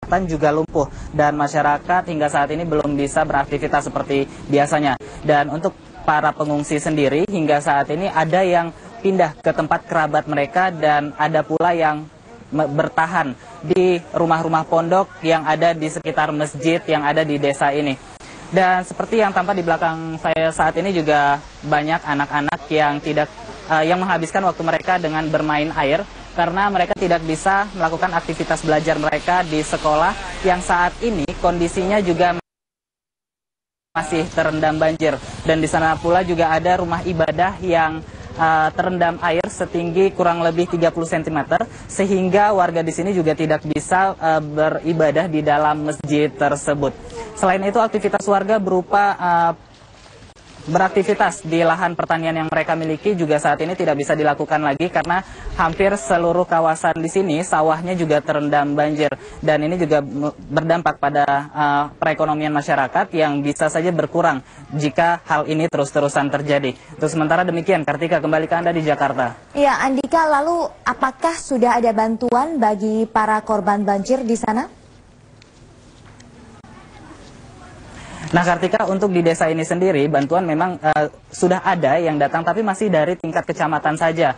Selatan juga lumpuh dan masyarakat hingga saat ini belum bisa beraktivitas seperti biasanya. Dan untuk para pengungsi sendiri hingga saat ini ada yang pindah ke tempat kerabat mereka dan ada pula yang bertahan di rumah-rumah pondok yang ada di sekitar masjid yang ada di desa ini. Dan seperti yang tampak di belakang saya saat ini juga banyak anak-anak yang menghabiskan waktu mereka dengan bermain air karena mereka tidak bisa melakukan aktivitas belajar mereka di sekolah yang saat ini kondisinya juga masih terendam banjir. Dan di sana pula juga ada rumah ibadah yang terendam air setinggi kurang lebih 30 cm sehingga warga di sini juga tidak bisa beribadah di dalam masjid tersebut. Selain itu aktivitas warga berupa beraktivitas di lahan pertanian yang mereka miliki juga saat ini tidak bisa dilakukan lagi karena hampir seluruh kawasan di sini sawahnya juga terendam banjir dan ini juga berdampak pada perekonomian masyarakat yang bisa saja berkurang jika hal ini terus-terusan terjadi. Terus sementara demikian, Kartika, kembali ke Anda di Jakarta. Ya, Andika, lalu apakah sudah ada bantuan bagi para korban banjir di sana? Nah, Kartika, untuk di desa ini sendiri bantuan memang sudah ada yang datang, tapi masih dari tingkat kecamatan saja.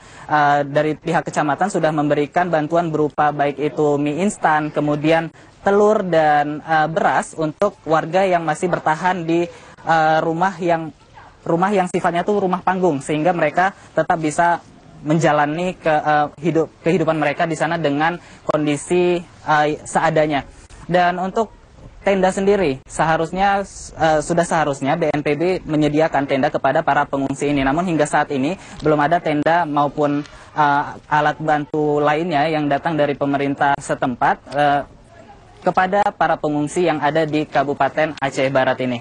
Dari pihak kecamatan sudah memberikan bantuan berupa baik itu mie instan, kemudian telur dan beras untuk warga yang masih bertahan di rumah yang sifatnya itu rumah panggung, sehingga mereka tetap bisa menjalani kehidupan mereka di sana dengan kondisi seadanya. Dan untuk tenda sendiri, sudah seharusnya BNPB menyediakan tenda kepada para pengungsi ini. Namun hingga saat ini belum ada tenda maupun alat bantu lainnya yang datang dari pemerintah setempat kepada para pengungsi yang ada di Kabupaten Aceh Barat ini.